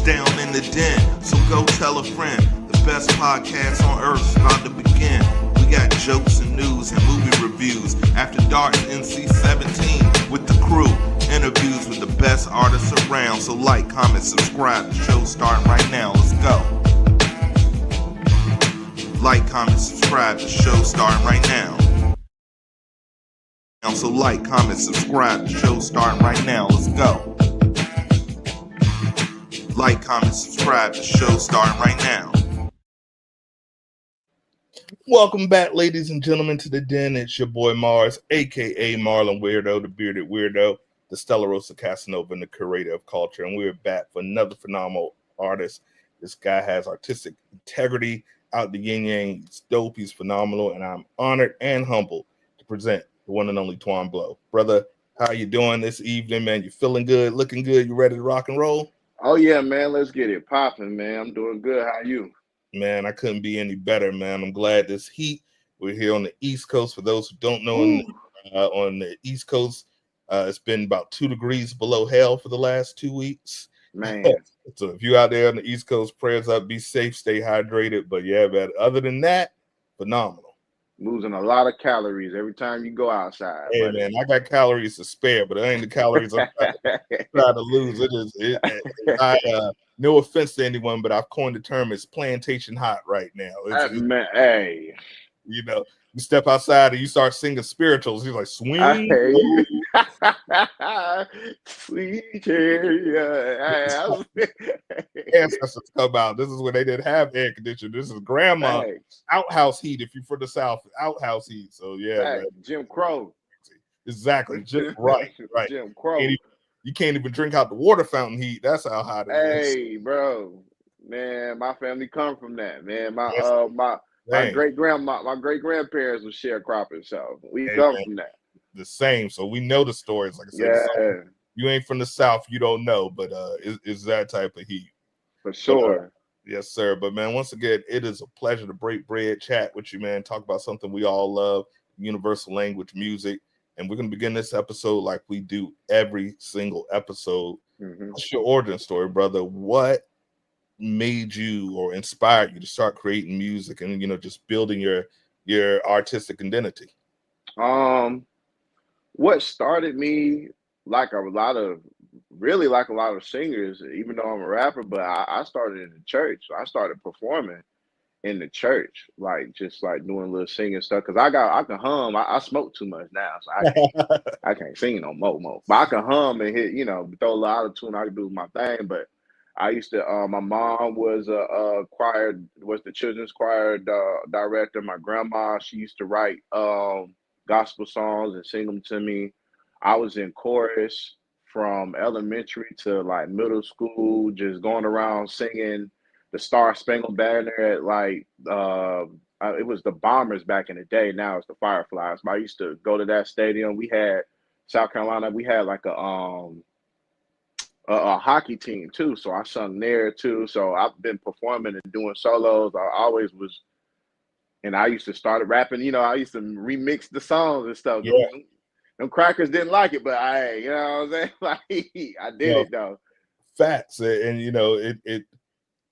Touchdown in the den, so go tell a friend. The best podcast on earth is about to begin. We got jokes and news and movie reviews. After Dark NC-17 with the crew. Interviews with the best artists around. So like, comment, subscribe. The show's starting right now. Let's go. Like, comment, subscribe. The show's starting right now. So like, comment, subscribe. The show's starting right now. Let's go. Like, comment, subscribe. The show's starting right now. Welcome back, ladies and gentlemen, to the Den. It's your boy Mars, aka Marlon Weirdo, the bearded weirdo, the Stella Rosa Casanova, and the curator of culture. And we're back for another phenomenal artist. This guy has artistic integrity out the yin yang. He's dope. He's phenomenal, and I'm honored and humbled to present the one and only Twan Blow. Brother, how you doing this evening, man? You feeling good? Looking good? You ready to rock and roll? Oh yeah, man. Let's get it popping, man. I'm doing good. How you? Man, I couldn't be any better, man. I'm glad this heat. We're here on the East Coast. For those who don't know, on the East Coast, it's been about 2 degrees below hell for the last 2 weeks. Man. So if you're out there on the East Coast, prayers up, be safe, stay hydrated. But yeah, man, other than that, phenomenal. Losing a lot of calories every time you go outside. Hey, buddy. Man, I got calories to spare, but it ain't the calories I'm trying to lose. No offense to anyone, but I've coined the term, it's plantation hot right now. Man, hey. You know, you step outside and you start singing spirituals. You're like, swing. Sweet area. Ancestors come out. This is when they didn't have air conditioning. This is grandma outhouse heat. If you're from the South, outhouse heat. So yeah, Jim Crow. Exactly. Right. Jim Crow. You can't even drink out the water fountain heat. That's how hot it is. Hey, bro. Man, my family come from that, man. My great grandparents were sharecroppers, so we come from that. The same, so we know the stories. Like I said, you ain't from the South, you don't know, but it's that type of heat for sure. Yes, sir. But man, once again, it is a pleasure to break bread, chat with you, man. Talk about something we all love, universal language, music, and we're gonna begin this episode like we do every single episode. What's your origin story, brother? What made you or inspired you to start creating music and just building your artistic identity? What started me like a lot of singers, even though I'm a rapper, but I started in the church. So I started performing in the church, just doing little singing stuff. Cause I can hum. I smoke too much now, so I can't sing no more. But I can hum and hit, throw a lot of tune. I can do my thing, but I used to. My mom was the children's choir director. My grandma, she used to write gospel songs and sing them to me. I was in chorus from elementary to middle school, just going around singing the Star Spangled Banner at it was the Bombers back in the day. Now it's the Fireflies. But I used to go to that stadium. We had South Carolina. We had a hockey team too, so I sung there too. So I've been performing and doing solos. I always was, and I used to start rapping. I used to remix the songs and stuff. Yeah. Them crackers didn't like it, but you know what I'm saying? I did it though. Facts, and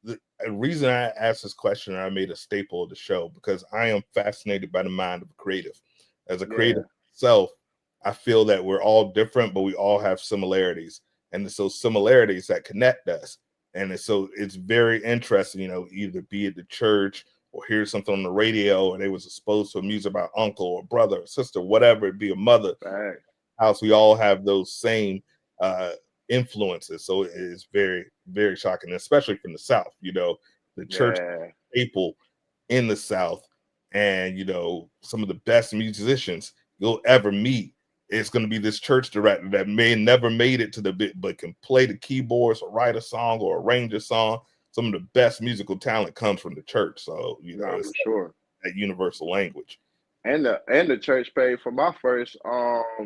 the reason I asked this question, I made a staple of the show because I am fascinated by the mind of a creative. As a creative myself, I feel that we're all different, but we all have similarities. And it's those similarities that connect us. And it's very interesting, either be at the church or hear something on the radio, or they was exposed to music about uncle or brother or sister, whatever it be, a mother. Right. House, we all have those same influences. So it is very, very shocking, especially from the South. The church staple in the South, and some of the best musicians you'll ever meet. It's going to be this church director that may never made it to the bit, but can play the keyboards or write a song or arrange a song. Some of the best musical talent comes from the church. So, it's for sure that universal language. And the church paid for my first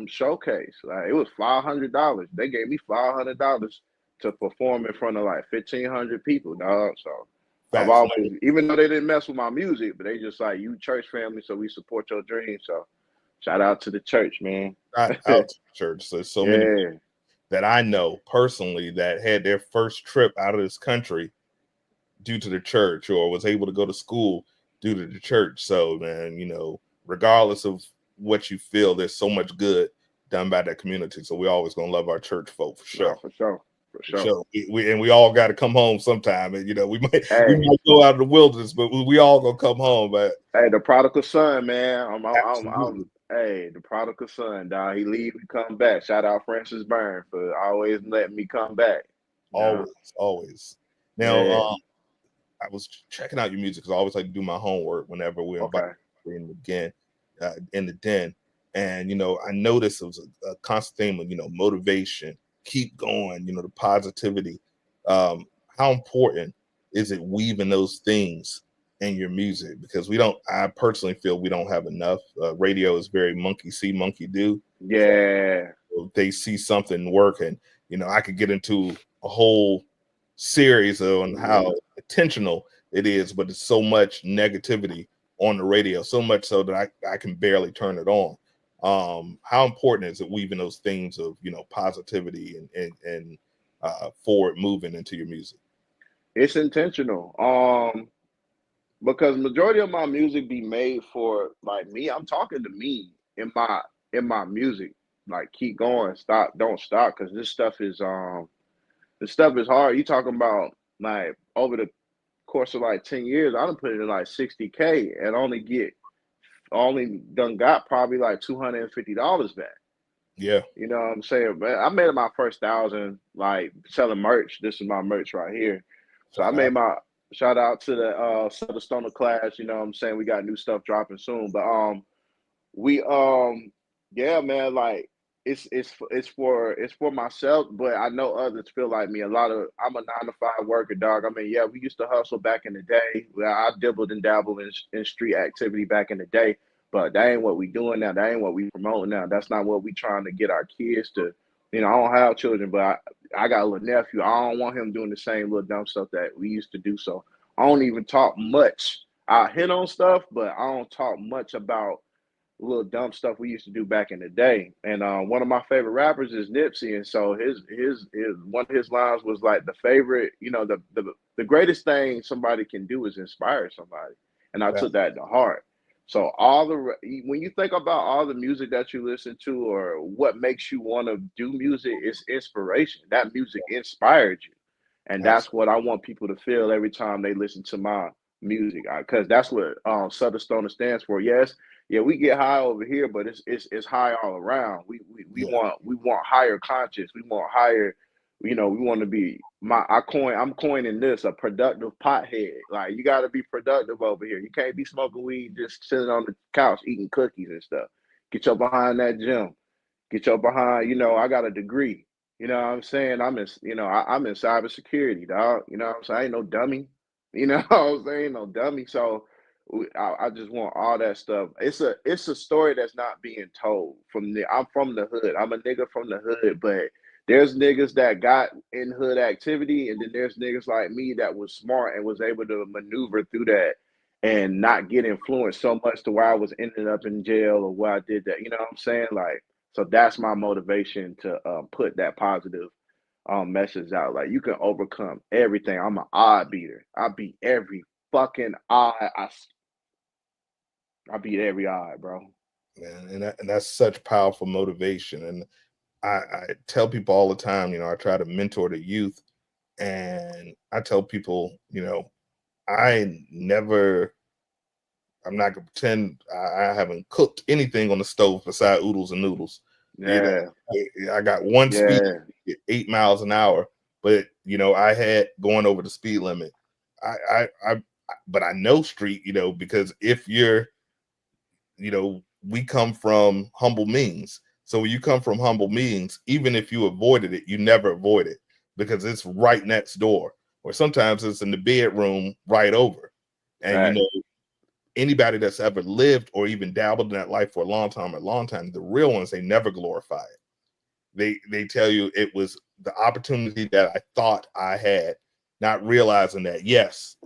showcase. It was $500. They gave me $500 to perform in front of 1,500 people, dog. So I've always, even though they didn't mess with my music, but they just you church family, so we support your dreams. So shout out to the church, man. Shout out to the church. So many that I know personally that had their first trip out of this country due to the church, or was able to go to school due to the church. So, man, regardless of what you feel, there's so much good done by that community. So we always gonna love our church folk for sure. No, for sure. For sure. So we all got to come home sometime, and we might Hey, go out in the wilderness, but we all gonna come home. But hey, the prodigal son, man. absolutely, Hey, the prodigal son, dog. He leave, he come back. Shout out Francis Byrne for always letting me come back. No, always. Now, yeah. I was checking out your music because I always like to do my homework whenever we're invited Okay. again in the den, and I noticed it was a constant theme of motivation, keep going, the positivity. How important is it weaving those things in your music? Because I personally feel we don't have enough. Radio is very monkey see, monkey do. Yeah. So they see something working. I could get into a whole series on how intentional it is, but it's so much negativity on the radio, so much so that I can barely turn it on. How important is it weaving those themes of positivity and forward moving into your music? It's intentional. Because majority of my music be made for like me. I'm talking to me in my music. Like keep going, stop, don't stop, because this stuff is hard. You talking about like over the course of like 10 years, I done put it in like 60K and only done got probably like $250 back. Yeah. You know what I'm saying? But I made my first 1,000 like selling merch. This is my merch right here. So I made my shout out to the Southern Stoner class. You know what I'm saying? We got new stuff dropping soon. But we yeah, man, like it's for myself, but I know others feel like me. I'm a 9 to 5 worker, dog. I mean, yeah, we used to hustle back in the day. Well, I dibbled and dabbled in street activity back in the day, but that ain't what we doing now. That ain't what we promoting now. That's not what we trying to get our kids to. I don't have children, but I got a little nephew. I don't want him doing the same little dumb stuff that we used to do. So I don't even talk much. I hit on stuff, but I don't talk much about little dumb stuff we used to do back in the day. And one of my favorite rappers is Nipsey, and so his one of his lines was like the favorite, the greatest thing somebody can do is inspire somebody, and I took that to heart. So when you think about all the music that you listen to or what makes you want to do music, it's inspiration. That music inspired you, and that's what I want people to feel every time they listen to my music, because that's what Southern Stoner stands for. Yes, yeah, we get high over here, but it's high all around. We want higher conscious. We want higher. We want to be I'm coining this a productive pothead. Like you got to be productive over here. You can't be smoking weed just sitting on the couch eating cookies and stuff. Get your behind that gym. Get your behind. I got a degree. You know what I'm saying? I'm in cybersecurity, dog. You know what I'm saying? I ain't no dummy. You know what I'm saying? No dummy. So I just want all that stuff. It's a story that's not being told. I'm from the hood. I'm a nigga from the hood, but there's niggas that got in hood activity, and then there's niggas like me that was smart and was able to maneuver through that and not get influenced so much to where I was ending up in jail or where I did that. You know what I'm saying? Like, so that's my motivation to put that positive message out. Like you can overcome everything. I'm an odd beater. I beat every fucking odd. I beat every odd, bro. And that's such powerful motivation. And I tell people all the time, I try to mentor the youth, and I tell people, I'm not gonna pretend I haven't cooked anything on the stove beside oodles and noodles. Yeah. I got one speed, Yeah. 8 miles an hour, but I had going over the speed limit. But I know street, because if you're, we come from humble means. So when you come from humble means, even if you avoided it, you never avoid it because it's right next door, or sometimes it's in the bedroom right over. And anybody that's ever lived or even dabbled in that life for a long time, the real ones, they never glorify it. They tell you it was the opportunity that I thought I had, not realizing that, yes,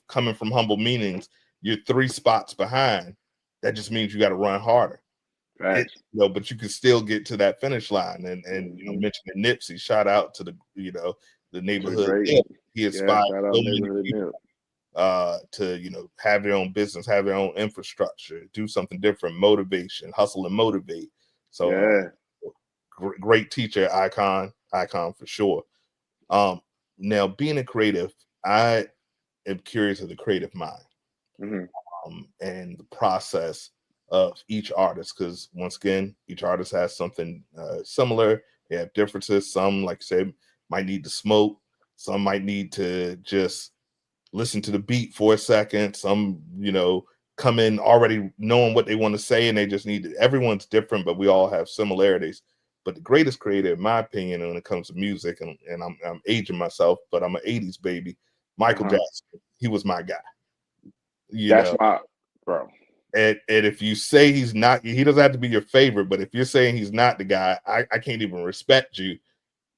coming from humble meanings, you're 3 spots behind. That just means you got to run harder. Facts. but you can still get to that finish line. And Mm-hmm. mentioning Nipsey, shout out to the the To the neighborhood great, Nip. He yeah, inspired shout so out many neighborhood people Nip. to have their own business, have their own infrastructure, do something different, motivation, hustle and motivate. So Yeah. great teacher, icon for sure. Now being a creative, I am curious of the creative mind, Mm-hmm. and the process of each artist, because once again, each artist has something similar. They have differences. Some, like I said, might need to smoke. Some might need to just listen to the beat for a second. Some, come in already knowing what they want to say, and they just need to. Everyone's different, but we all have similarities. But the greatest creator, in my opinion, when it comes to music, and I'm aging myself, but I'm an '80s baby. Michael Uh-huh. Jackson, he was my guy. You That's know, my bro. and if you say he's not, he doesn't have to be your favorite. But if you're saying he's not the guy, I can't even respect you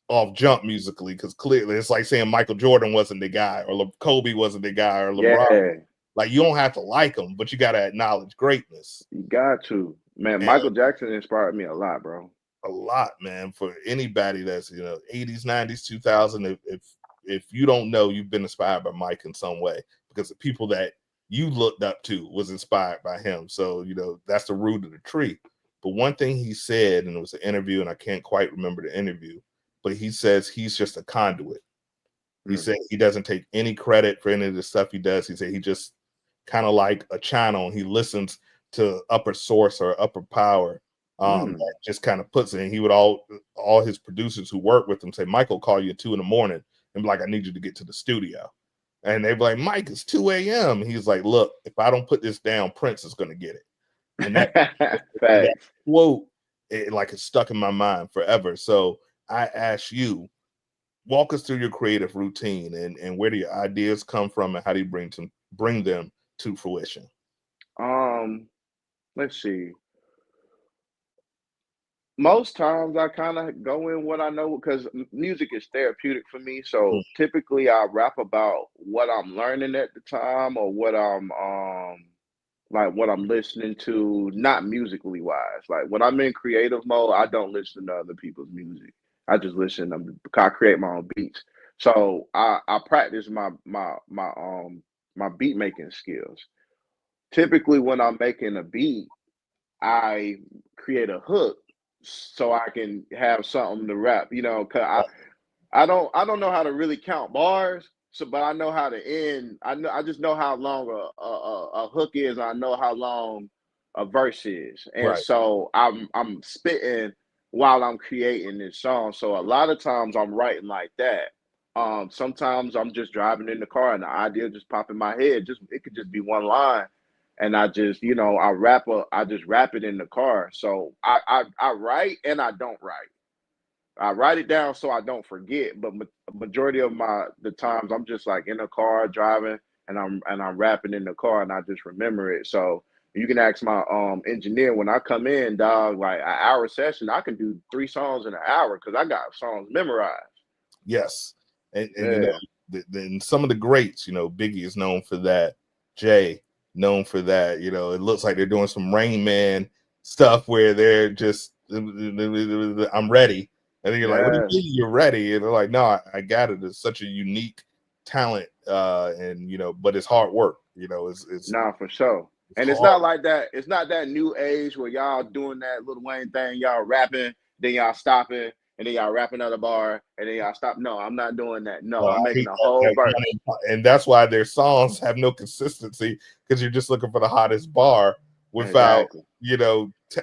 off jump musically, because clearly it's like saying Michael Jordan wasn't the guy, or Kobe wasn't the guy, or LeBron. Yeah, Like, you don't have to like him, but you got to acknowledge greatness. you got to. Man, And Michael Jackson inspired me a lot, bro. a lot, man, for anybody that's 80s, 90s, 2000. If you don't know, you've been inspired by Mike in some way, because the people that you looked up to was inspired by him. So that's the root of the tree. But one thing he said, and it was an interview, and I can't quite remember the interview, but he says he's just a conduit. He Mm. said he doesn't take any credit for any of the stuff he does. He said he just kind of like a channel, and he listens to upper source or upper power, Mm. that just kind of puts it. And he would all his producers who work with him say, Michael call you at 2 a.m. and be like, I need you to get to the studio. And they'd be like, Mike, it's 2 a.m. He's like, look, if I don't put this down, Prince is going to get it. And that Facts. quote, it's stuck in my mind forever. So I ask you, walk us through your creative routine, and where do your ideas come from, and how do you bring them to fruition? Um, let's see. Most times I kind of go in what I know because music is therapeutic for me. Mm, So typically I rap about what I'm learning at the time or what I'm like what I'm listening to, not musically wise. Like when I'm in creative mode, I don't listen to other people's music. I just listen to I create my own beats. So I practice my beat making skills. Typically when I'm making a beat, I create a hook so I can have something to rap, cause I don't know how to really count bars, so but I know how to end. I just know how long a hook is. I know how long a verse is, and right. so I'm spitting while I'm creating this song. So a lot of times I'm writing like that. Sometimes I'm just driving in the car and the idea just pop in my head. Just it could just be one line, and I just I just rap it in the car. So I write and I don't write. I write it down so I don't forget, but majority of the times I'm just like in a car driving and I'm rapping in the car and I just remember it. So you can ask my engineer when I come in, dog, like an hour session, I can do 3 songs in an hour because I got songs memorized. Yes. And Yeah, then some of the greats, Biggie is known for that. Jay known for that. It looks like they're doing some Rain Man stuff where they're just, I'm ready. And then you're like, what do you yeah. mean you're ready? And they're like, no, I got it. It's such a unique talent. And but it's hard work. Nah, for sure. It's And it's hard. not like that. It's not that new age where y'all doing that Lil Wayne thing. Y'all rapping, then y'all stopping, and then y'all rapping at a bar, and then y'all stop. No, I'm not doing that. No, I I'm making hate a that, whole verse. and that's why their songs have no consistency, because you're just looking for the hottest bar without, Exactly.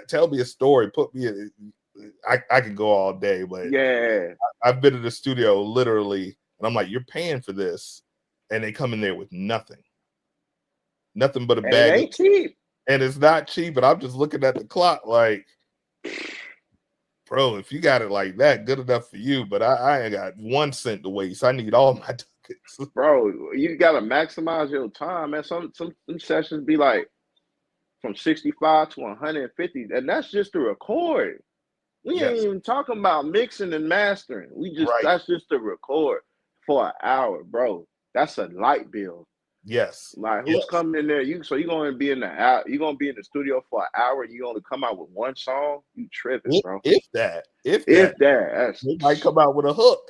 tell me a story. Put me. I could go all day, but Yeah. I've been in the studio literally, and I'm like, you're paying for this, and they come in there with nothing but a And it bag, ain't cheap. and it's not cheap. And I'm just looking at the clock like, bro, if you got it like that, good enough for you. But I ain't got 1 cent to waste. I need all my ducats. Bro, you gotta maximize your time, man. Some sessions be like from 65 to 150, and that's just to record. We ain't Yes, even talking about mixing and mastering. right. That's just to record for an hour, bro. That's a light bill. Yes. Like, who's Yes. coming in there? You're gonna be in the hour, you're gonna be in the studio for an hour, and you only come out with one song? You tripping, bro. If If that, that, they might come out with a hook,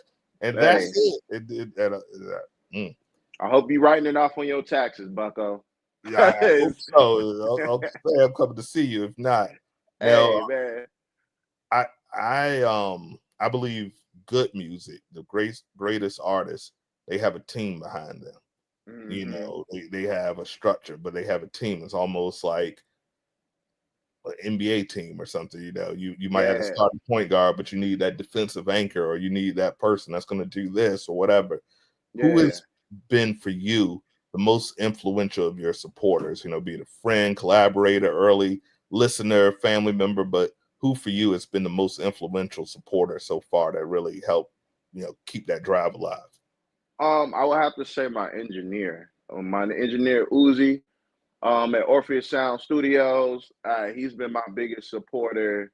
and that's hey, it. I hope you writing it off on your taxes, Bucko. Yeah, I hope hey so. I'll say I'm coming to see you. If not, now man. I I believe good music, the greatest artists, they have a team behind them. You Mm-hmm. know, they have a structure, but they have a team. It's almost like an NBA team or something. You know, you might have a Yeah, starting point guard, but you need that defensive anchor, or you need that person that's going to do this or whatever. Who yeah. has been for you the most influential of your supporters? You know, be it a friend, collaborator, early listener, family member, but who for you has been the most influential supporter so far that really helped, you know, keep that drive alive? I would have to say my engineer. My engineer Uzi, at Orpheus Sound Studios. He's been my biggest supporter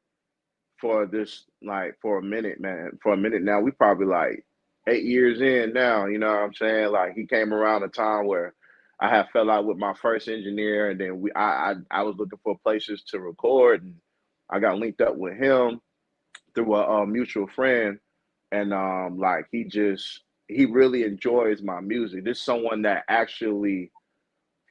for this, like, for a minute, man. For a minute now. We probably like 8 years in now, you know what I'm saying? Like, he came around a time where I had fell out with my first engineer, and then I was looking for places to record, and I got linked up with him through a mutual friend, and like, he really enjoys my music. This is someone that actually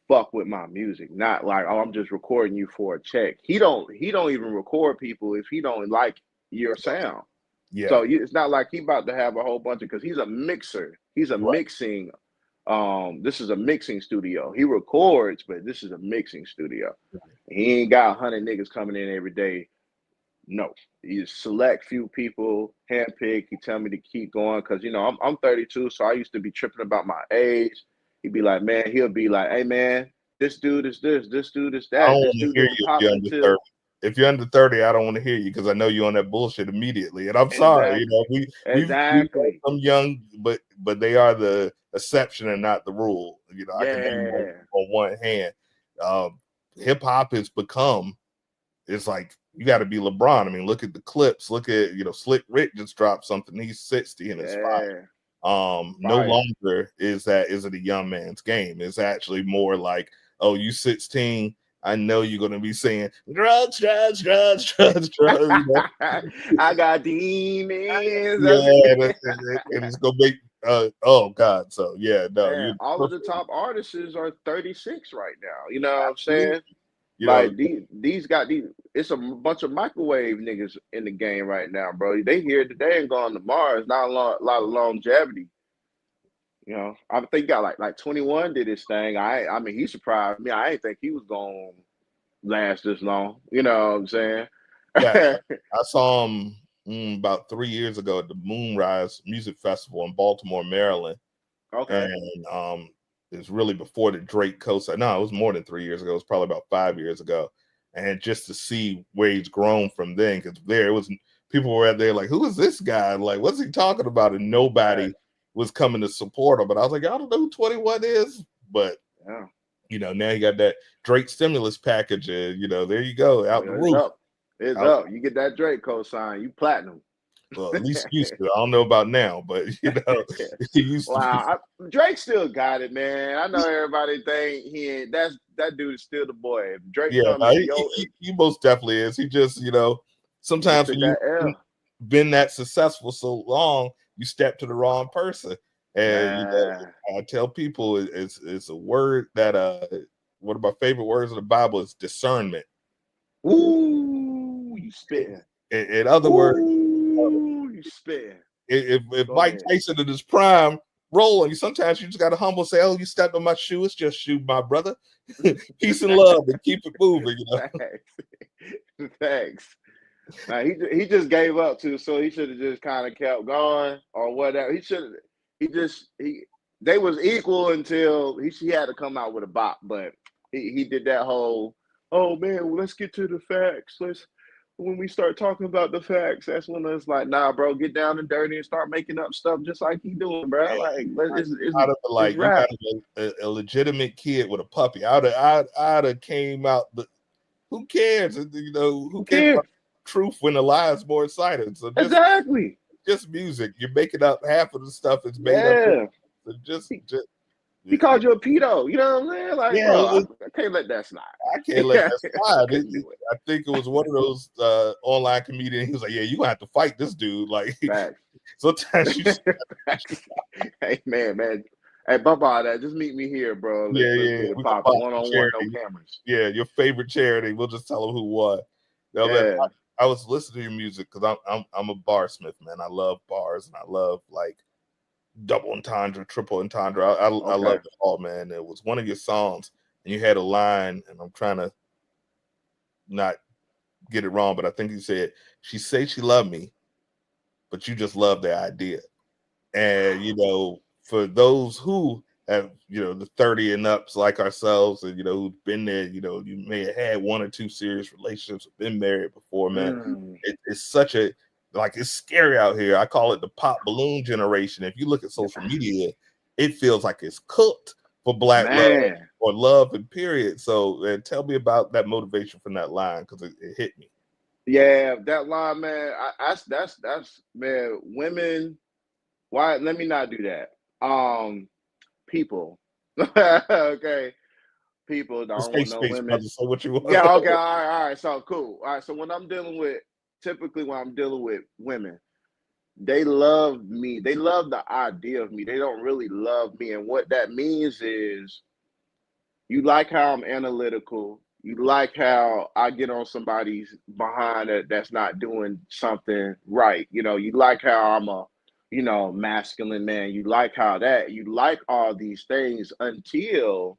fuck with my music, not like, oh, I'm just recording you for a check. He don't even record people if he don't like your sound. Yeah, So it's not like he about to have a whole bunch of, because he's a mixer. He's a right. mixing. This is a mixing studio. He records, but this is a mixing studio. He ain't got 100 niggas coming in every day. No, you select few people, handpick. He tell me to keep going because, I'm 32, so I used to be tripping about my age. He'd be like, man, he'll be like, hey man, this dude is this dude is I don't that, this want to dude hear didn't you if pop you're under until 30. If you're under 30, I don't want to hear you because I know you're on that bullshit immediately. And I'm sorry, you exactly, know, we've had exactly, some young, but they are the exception and not the rule. You know, I can name them yeah, on one hand. Hip hop has become, it's like you got to be LeBron. I mean, look at the clips. Look at, you know, Slick Rick just dropped something. He's 60 and it's fire. yeah, No fire. longer is it a young man's game. It's actually more like, oh, you 16. I know you're gonna be saying drugs, drugs, drugs, drugs, drugs. You know? I got demons. Yeah, and it's gonna make oh god. So yeah, no, Man, you all of the top artists are 36 right now. You know what I'm absolutely, saying? you know, Like, these got these. It's a bunch of microwave niggas in the game right now, bro. They here today and gone tomorrow. It's not a lot of longevity. I think got like 21 did his thing. I mean, he surprised me. I didn't think he was gonna last this long. You know what I'm saying? yeah, I saw him about 3 years ago at the Moonrise Music Festival in Baltimore, Maryland. Okay. And it's really before the Drake co-sign. No, it was more than 3 years ago. It was probably about 5 years ago. And just to see where he's grown from then, because there it was, people were out there like, who is this guy? Like, what's he talking about? And nobody Right. was coming to support him. But I was like, I don't know who 21 is. But Yeah. now you got that Drake stimulus package, and there you go, out the It's roof. up. It's Out, up. You get that Drake cosign, you platinum. well, at least used to. I don't know about now, but it used to be. Wow, Drake still got it, man. I know everybody think he ain't. That dude is still the boy. If Drake Yeah, come no, in, yo, he most definitely is. He just, he just sometimes took when that you've L. been that successful so long, you step to the wrong person. And Man, I tell people it's a word that one of my favorite words in the Bible is discernment. ooh, you spitting. In other words, Ooh, you spitting. if Go Mike ahead. Tyson in his prime rolling, sometimes you just got to humble say, "Oh, you stepped on my shoe. It's just shoe, my brother. Peace and love, and keep it moving." Thanks. Thanks. Now, he just gave up too, so he should have just kind of kept going or whatever. He should have. He they was equal until he had to come out with a bop, but he did that whole, oh man, well, let's get to the facts. When we start talking about the facts, that's when it's like, nah, bro, get down and dirty and start making up stuff just like he doing, bro. Like, Out of the, it's like, you got rap. a legitimate kid with a puppy. I'd have came out, but who cares? Who Who cares about cares? truth when the lie is more exciting? So Exactly. just music. You're making up half of the stuff is made up. Yeah. So just He called you a pedo. You know what I'm saying? Like, Yeah, bro, I can't let that slide. I can't let that slide. Couldn't do it. I think it was one of those online comedians. He was like, "Yeah, you gonna have to fight this dude." Like, Facts. sometimes you, Hey, man. Hey, bump all that. Just meet me here, bro. Let's yeah, get it we can popping. fight One for on one, no charity. cameras. Yeah, your favorite charity. We'll just tell them who won. Now, man, Yeah. I was listening to your music because I'm a barsmith, man. I love bars and I love like double entendre, triple entendre. I love Okay. it all, man. It was one of your songs, and you had a line, and I'm trying to not get it wrong, but I think you said, "She say she loved me, but you just love the idea." And for those who have the 30 and ups like ourselves, and who've been there, you may have had one or two serious relationships, been married before, man. It's such a it's scary out here. I call it the pop balloon generation. If you look at social media, it feels like it's cooked for black love Man. or love and period. So tell me about that motivation from that line, because it hit me. Yeah, that line, man. That's man. Women. Why? Let me not do that. People. Okay. People. I The don't safe want no space, women. brother. Say what you want. Yeah. Okay. All right. So cool. All right. So when I'm dealing with, typically when I'm dealing with women, they love me. They love the idea of me. They don't really love me. And what that means is, you like how I'm analytical. You like how I get on somebody's behind that's not doing something right. You like how I'm a, masculine man. You like how that, you like all these things until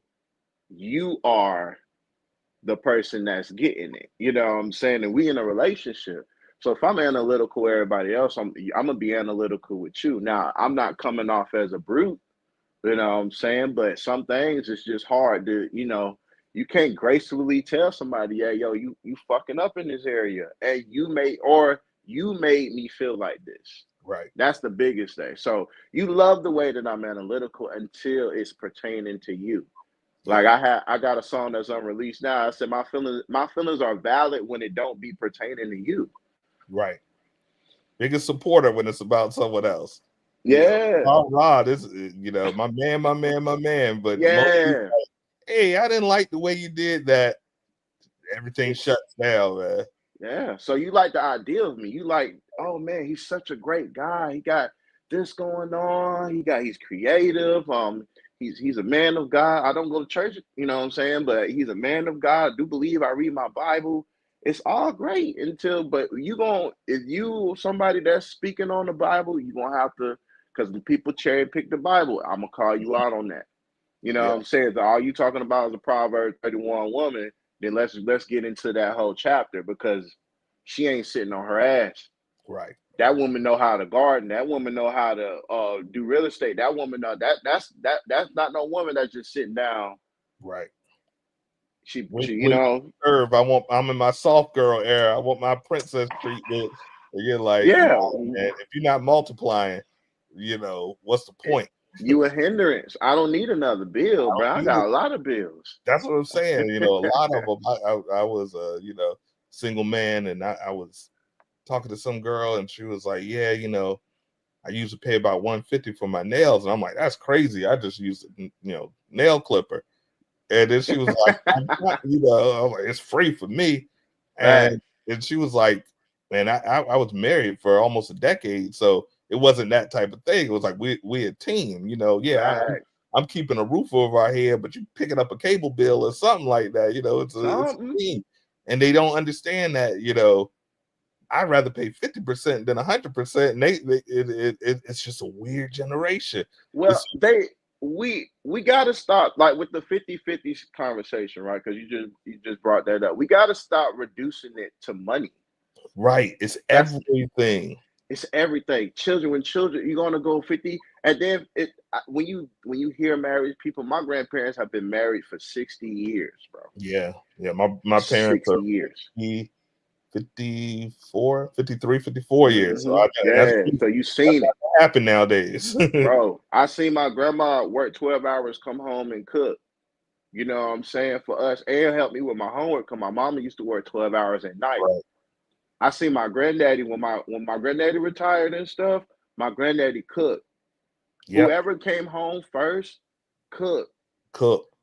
you are the person that's getting it. You know what I'm saying? And we in a relationship. So if I'm analytical with everybody else, I'm gonna be analytical with you. Now, I'm not coming off as a brute, you know what I'm saying? But some things it's just hard to, you can't gracefully tell somebody, yeah, yo, you fucking up in this area. And you made me feel like this. Right. That's the biggest thing. So you love the way that I'm analytical until it's pertaining to you. Like I got a song that's unreleased now. I said my feelings are valid when it don't be pertaining to you. Right. Biggest supporter when it's about someone else. Yeah. Rod is, my man. But mostly, Yeah. hey, I didn't like the way you did that. Everything shuts down, man. Yeah. So you like the idea of me. You like, oh man, he's such a great guy. He got this going on. He's creative. He's a man of God. I don't go to church, you know what I'm saying? But he's a man of God. I do believe I read my Bible. It's all great but if you somebody that's speaking on the Bible, you gonna have to, because the people cherry pick the Bible. I'm gonna call you out on that. You know Yeah. what I'm saying? So all you talking about is a Proverbs 31 woman, then let's get into that whole chapter, because she ain't sitting on her ass. Right. That woman know how to garden. That woman know how to do real estate. That woman know that's not no woman that's just sitting down. Right. She When you when know, serve, I'm in my soft girl era. I want my princess treatment. And you're like, yeah, nah, man, if you're not multiplying, what's the point? you a hindrance. I don't need another bill, bro. I got a lot of bills. That's what I'm saying. A lot of them. I was a single man, and I was talking to some girl, and she was like, "Yeah, I used to pay about $150 for my nails," and I'm like, "That's crazy. I just used nail clipper." And then she was like, I'm like, "It's free for me," Right. and she was like, "Man, I was married for almost a decade, so it wasn't that type of thing. It was like we a team, Yeah, Right. I'm keeping a roof over our head, but you picking up a cable bill or something like that. It's a Something. team, and they don't understand that. I'd rather pay 50% than 100%. And it's just a weird generation. Well, we got to stop, like, with the 50-50 conversation, right? Because you just brought that up. We got to stop reducing it to money. Right. It's That's everything. It's everything. When children, you're gonna go 50, and then when you hear married people, my grandparents have been married for 60 years, bro. Yeah. Yeah. My parents 60 are years. 54, 53, 54 years. So Yeah. So you that's seen not it, gonna happen nowadays. bro. I seen my grandma work 12 hours, come home and cook. You know what I'm saying, for us, and help me with my homework. Cause my mama used to work 12 hours at night. Right. I see my granddaddy when my granddaddy retired and stuff. My granddaddy cooked. Yep. Whoever came home first, cook.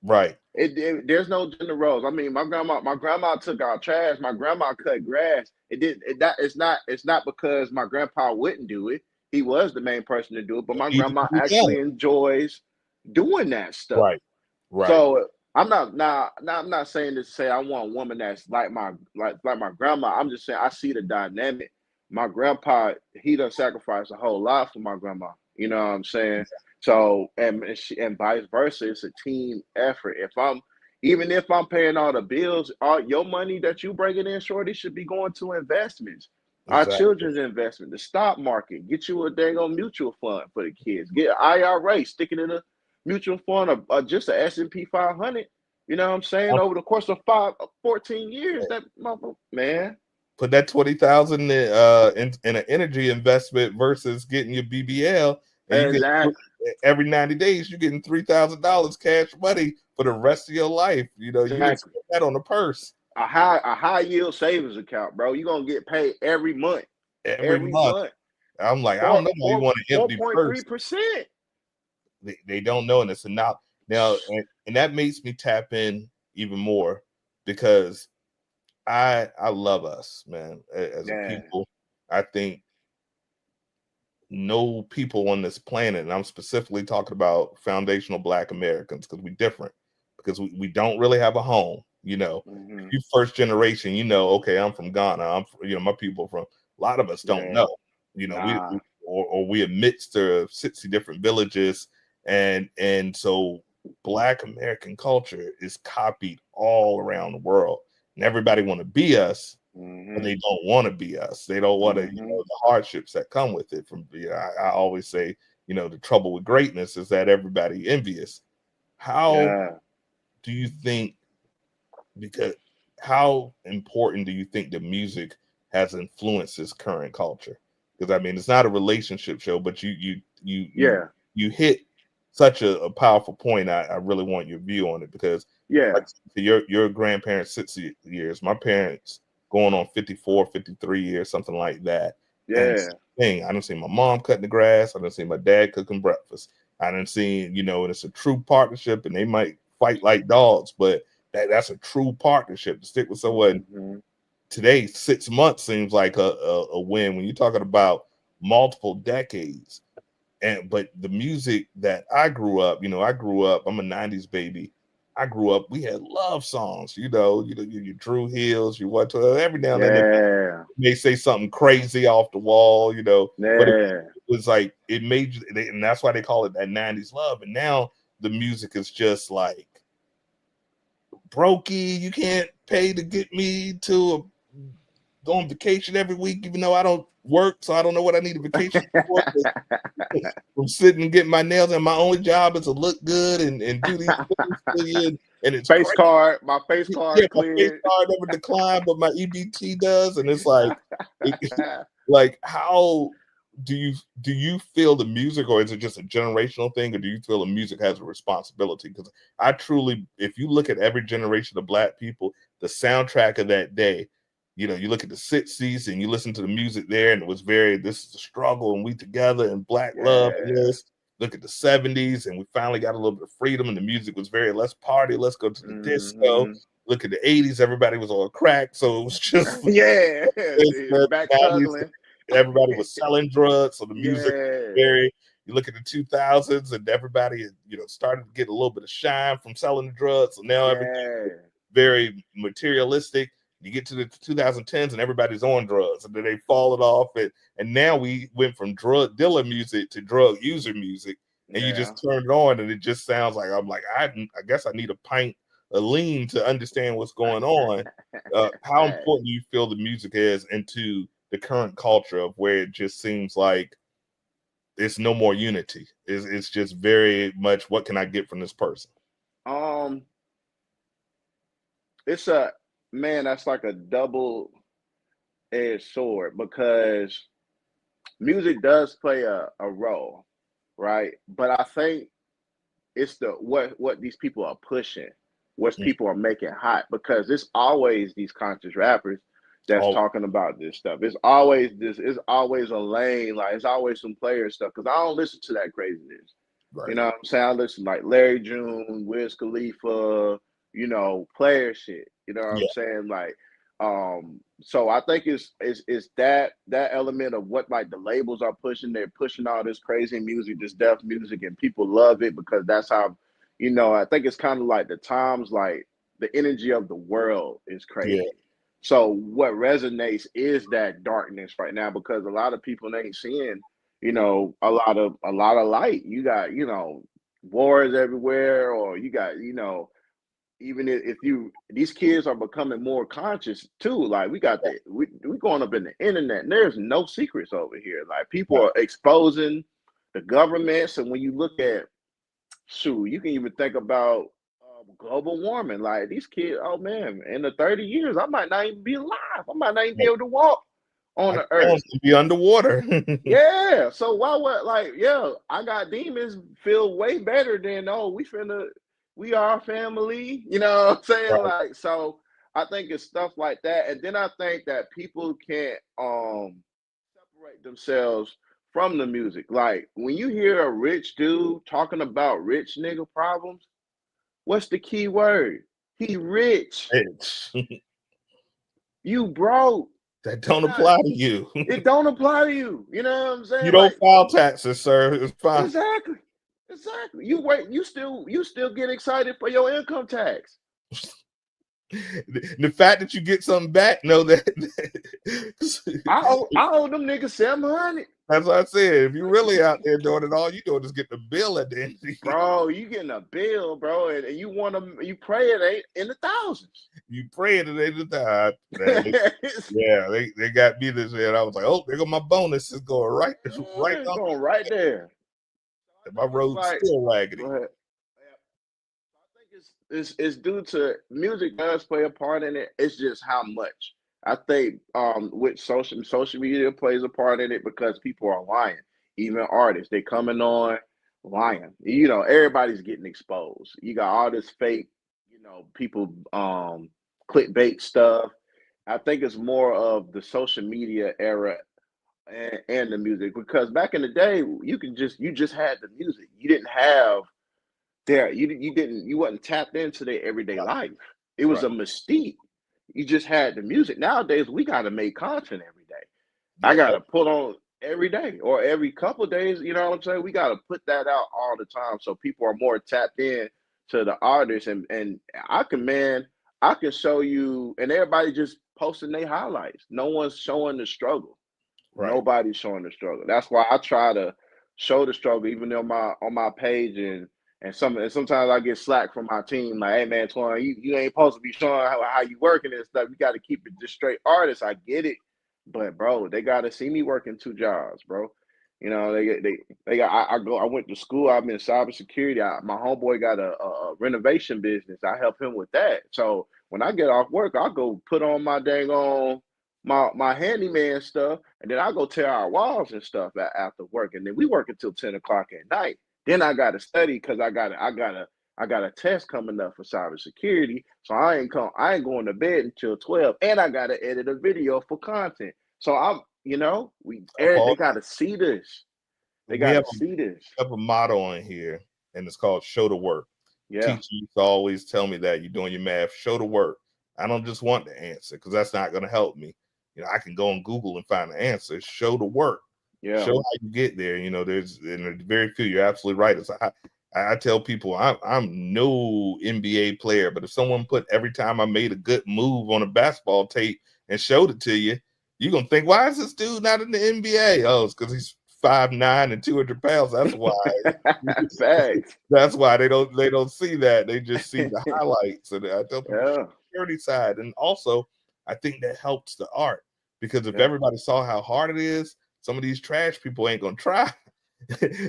Right. There's no gender roles. I mean, my grandma took out trash. My grandma cut grass. It did it, that. It's not because my grandpa wouldn't do it. He was the main person to do it, but my Need to grandma do better. actually enjoys doing that stuff. Right. Right. So I'm not now I'm not saying this to say I want a woman that's like my grandma. I'm just saying I see the dynamic. My grandpa, he done sacrificed a whole lot for my grandma. You know what I'm saying? So and vice versa, it's a team effort. Even if I'm paying all the bills, all your money that you bringing in, shorty, should be going to investments. Our Exactly. children's investment, the stock market, get you a dang on mutual fund for the kids. Get an IRA, stick it in a mutual fund or just a S&P 500. You know what I'm saying? Over the course of 14 years, that man. Put that 20,000 in an energy investment versus getting your BBL, and you get Exactly. every 90 days you're getting $3,000 cash money for the rest of your life. You know, you can Exactly. spend that on the purse A high yield savings account, bro. You're gonna get paid every month. every Every month. month. I'm like, I don't Four know why you four want an empty purse. 4.3%. They don't know, and it's enough now, and that makes me tap in even more because I love us, man, as a Yeah. people. I think no people on this planet, and I'm specifically talking about foundational Black Americans, because we're different, because we don't really have a home. You know, Mm-hmm. if you first generation, you know, okay, I'm from Ghana. My people from. A lot of us don't Yeah. know. You know, Nah. or we amidst of 60 different villages, and so Black American culture is copied all around the world, and everybody want to be us, but Mm-hmm. they don't want to be us. They don't want to, Mm-hmm. the hardships that come with it. I always say, the trouble with greatness is that everybody envious. How Yeah. do you think? Because how important do you think the music has influenced this current culture? Because I mean, it's not a relationship show, but Yeah. you hit such a powerful point. I really want your view on it because, like Yeah. your grandparents 60 years, my parents going on 54, 53 years, something like that. And it's Yeah. the thing, I didn't see my mom cutting the grass. I didn't see my dad cooking breakfast. I didn't see, and it's a true partnership, and they might fight like dogs, but that's a true partnership to stick with someone. Mm-hmm. Today 6 months seems like a win when you're talking about multiple decades. And but the music that I grew up, I'm a 90s baby. I grew up, we had love songs, your Drew Hills, you what every now and then they Yeah. may say something crazy off the wall, but it Yeah. was like it made you, and that's why they call it that 90s love. And now the music is just like brokey. You can't pay to get me to go on vacation every week, even though I don't work, so I don't know what I need a vacation for. From sitting and getting my nails, and my only job is to look good and do these things for you, and it's Face crazy. card. My face Yeah, card my face cleared. card never declined, but my EBT does, and it's like, it, like how do you feel the music, or is it just a generational thing, or do you feel the music has a responsibility? Because I truly, if you look at every generation of Black people, the soundtrack of that day, you look at the 60s and you listen to the music there, and it was this is a struggle, and we together, and Black love, and Yeah. this. Look at the 70s, and we finally got a little bit of freedom, and the music was very let's party, let's go to the disco. Mm-hmm. Look at the 80s, everybody was on crack, so it was just Yeah. the Back 90s, cuddling. everybody was selling drugs, so the music was Yeah. very. You look at the 2000s, and everybody, started to get a little bit of shine from selling the drugs. So now everything is Yeah. very materialistic. You get to the 2010s, and everybody's on drugs, and then they fall it off. And now we went from drug dealer music to drug user music, and you Yeah. just turn it on, and it just sounds like I guess I need a pint of lean to understand what's going on. How Hey. important do you feel the music is into the current culture of where it just seems like there's no more unity? It's just very much what can I get from this person? Um, it's a man, that's like a double-edged sword because music does play a role, right? But I think it's the what these people are pushing, what Mm. people are making hot, because it's always these conscious rappers that's Oh, talking about this stuff. It's always a lane, like it's always some player stuff. Because I don't listen to that craziness. You Right. know what I'm saying? I listen like Larry June, Wiz Khalifa, you know, player shit. You know what I'm Yeah. saying? Like, so I think it's that element of what like the labels are pushing. They're pushing all this crazy music, this death music, and people love it because that's how, you know, I think it's kind of like the times, like the energy of the world is Yeah. crazy. So what resonates is that darkness right now because a lot of people ain't seeing, you know, a lot of light. You got, you know, wars everywhere, or you got, you know, even if you these kids are becoming more conscious too. Like we going up in the internet, and there's no secrets over here. Like people Right. are exposing the governments, and when you look at shoot, you can even think about global warming. Like these kids, oh man, in the 30 years, I might not even be alive. I might not even be able to walk on I the earth. to be underwater. Yeah. So why would like yeah, I got demons feel way better than oh we are family. You know what I'm saying? Right. Like so I think it's stuff like that. And then I think that people can't separate themselves from the music. Like when you hear a rich dude talking about rich nigga problems, what's the key word? He rich. It's, You broke. that You don't not apply to you. it don't apply to you. You know what I'm You saying? don't Like file taxes, sir. It's fine. exactly. Exactly. You wait, you still get excited for your income tax. The fact that you get something back, know that I owe them niggas 700. that's what I said. If you're What? really out there doing it, all you doing is getting a bill at the end of the year. Bro, you getting a bill, bro, and you want them, you pray it ain't in the thousands. You praying and they just died. Yeah, they got me this year. And I was like, oh, there go my bonus is going right, right It's up. going right there. And I my think it's road's like still go raggedy. ahead. I think it's due to music does play a part in it. It's just how much. I think with social media plays a part in it because people are lying. Even artists, they coming on lying. You know, everybody's getting exposed. You got all this fake, you know, people clickbait stuff. I think it's more of the social media era and the music because back in the day you just had the music. You didn't have you wasn't tapped into their everyday Right, life. It was right. a mystique. You just had the music. Nowadays we gotta make content every day. I Yeah, gotta put on every day or every couple of days, you know what I'm saying? We gotta put that out all the time so people are more tapped in to the artists and I can show you and everybody just posting their highlights. No one's showing the struggle. right. Nobody's showing the struggle. That's why I try to show the struggle, even on my page and sometimes I get slack from my team, like, hey man, Twan, you ain't supposed to be showing how you working and stuff. You got to keep it just straight artist. I get it, but bro, they got to see me working two jobs, bro. You know, they got. I went to school. I'm in cybersecurity. My homeboy got a renovation business. I help him with that. So when I get off work, I'll go put on my dang on my handyman stuff, and then I go tear our walls and stuff after work, and then we work until 10 o'clock at night. Then I got to study because I got a test coming up for cybersecurity, so I ain't going to bed until 12, and I got to edit a video for content. So Up all they got to see this. They we got have to see this. a motto on here, and it's called "Show the work." Yeah, Teacher used to always tell me that you're doing your math, show the work. I don't just want the answer because that's not going to help me. You know, I can go on Google and find the answer. Show the work. yeah, Show how you get there. You know, there's very few. You're absolutely right. It's I tell people I'm no NBA player, but if someone put every time I made a good move on a basketball tape and showed it to you, you're gonna think, why is this dude not in the NBA? Oh, it's because he's 5'9" and 200 pounds. That's why. facts. That's why they don't see that. They just see the highlights. And I tell people Yeah, security side. And also I think that helps the art because if yeah, everybody saw how hard it is, some of these trash people ain't gonna try.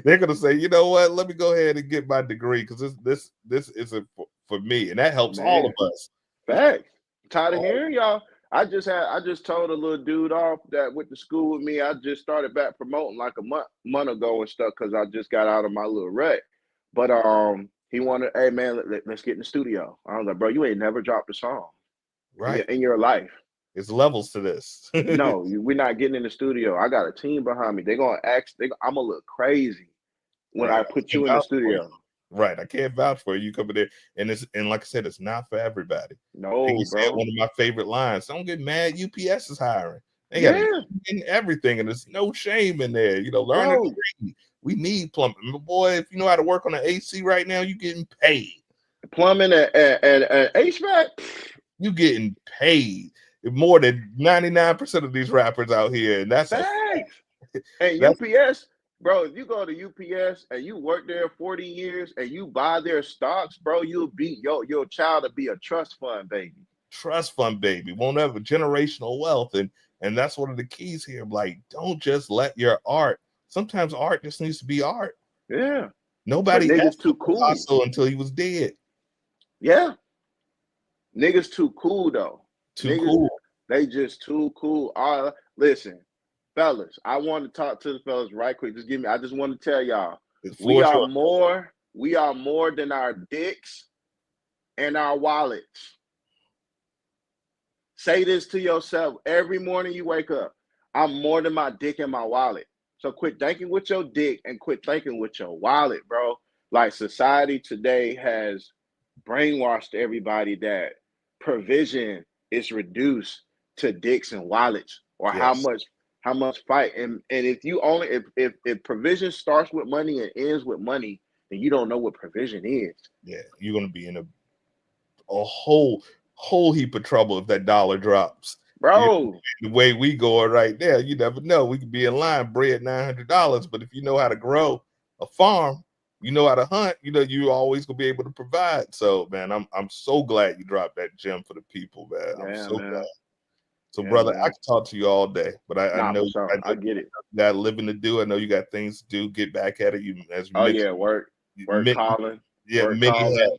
They're gonna say, you know what, let me go ahead and get my degree because this isn't for me. And that helps all man. of us. Facts. Tired of All, hearing y'all. I just told a little dude off that went to school with me. I just started back promoting like a month ago and stuff because I just got out of my little rut. But he wanted, hey man, let's get in the studio. I was like, bro, you ain't never dropped a song in your right. in your life. It's levels to this. No, we're not getting in the studio. I got a team behind me. They're gonna ask. I'm gonna look crazy when Right. I put you in the studio. Right. I can't vouch for you. You come in there and like I said, it's not for everybody. And No, you said bro. one of my favorite lines. Don't get mad. UPS is hiring. They got in everything, and there's no shame in there. Learn a trade. We need plumbing. Boy, if you know how to work on an AC right now, you're getting paid. Plumbing and HVAC, you getting paid more than 99% of these rappers out here, and that's thanks. And UPS, bro, if you go to UPS and you work there 40 years and you buy their stocks, bro, you'll be your child to be a trust fund baby. Trust fund baby. Won't have a generational wealth. And that's one of the keys here. Like, don't just let your art. Sometimes art just needs to be art. Yeah. Nobody niggas too cool until he was dead. Yeah. Niggas too cool though. Too cool. They just too cool. Listen, fellas, I want to talk to the fellas right quick. I just want to tell y'all, we are more than our dicks and our wallets. Say this to yourself every morning you wake up. I'm more than my dick and my wallet. So quit thinking with your dick and quit thinking with your wallet, bro. Like, society today has brainwashed everybody that provision is reduced to dicks and wallets, or how much fight. And if provision starts with money and ends with money, then you don't know what provision is. Yeah, you're gonna be in a whole heap of trouble if that dollar drops, bro. The way we going right now, you never know. We could be in line, bread $900, but if you know how to grow a farm, you know how to hunt, you always gonna be able to provide. So, man, I'm so glad you dropped that gem for the people, man. I'm so glad. So, brother, I can talk to you all day, but I know I get it. You got living to do. I know you got things to do. Get back at it. You as you mentioned, work calling. Yeah, work many calling.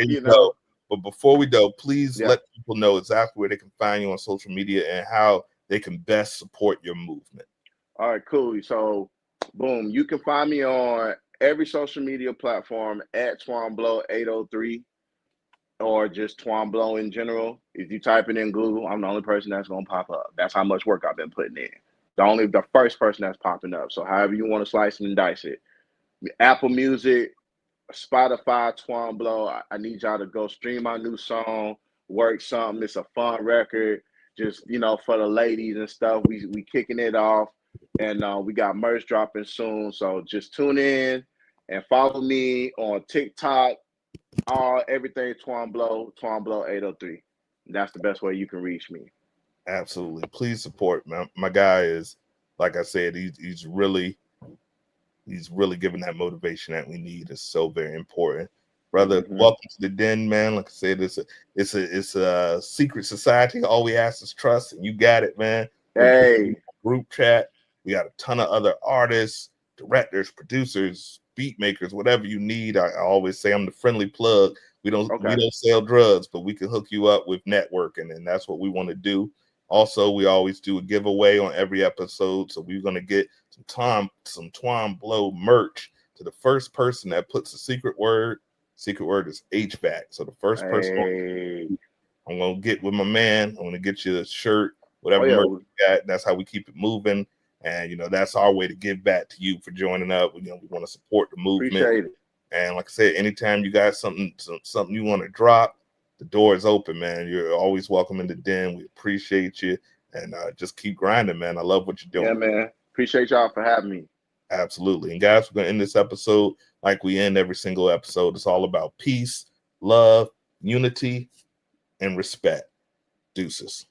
you know. But before we go, please let people know exactly where they can find you on social media and how they can best support your movement. All right, cool. So, boom, you can find me on every social media platform at Twan Blow 803, or just Twan Blow in general. If you type it in Google, I'm the only person that's gonna pop up. That's how much work I've been putting in. The first person that's popping up. So however you want to slice and dice it. Apple Music, Spotify, Twan Blow. I need y'all to go stream my new song, work something. It's a fun record, just for the ladies and stuff. We kicking it off, and we got merch dropping soon. So just tune in and follow me on TikTok. Everything Twan Blow 803. That's the best way you can reach me. Absolutely, please support my guy. Is like I said, he's really giving that motivation that we need. Is so very important, brother. Welcome to the Den, man. Like I said, it's a secret society. All we ask is trust, and you got it, man. Hey, group chat. We got a ton of other artists, directors, producers, beat makers, whatever you need. I always say I'm the friendly plug. We don't sell drugs, but we can hook you up with networking, and that's what we want to do. Also, we always do a giveaway on every episode, so we're gonna get some Twan Blow merch to the first person that puts a secret word. Secret word is HVAC. So the first person I'm gonna get with my man. I'm gonna get you a shirt, whatever merch you got. That's how we keep it moving. And that's our way to give back to you for joining up. We want to support the movement. Appreciate it. And like I said, anytime you got something you want to drop, the door is open, man. You're always welcome in the Den. We appreciate you, and just keep grinding, man. I love what you're doing. Yeah, man. Appreciate y'all for having me. Absolutely. And guys, we're gonna end this episode like we end every single episode. It's all about peace, love, unity, and respect. Deuces.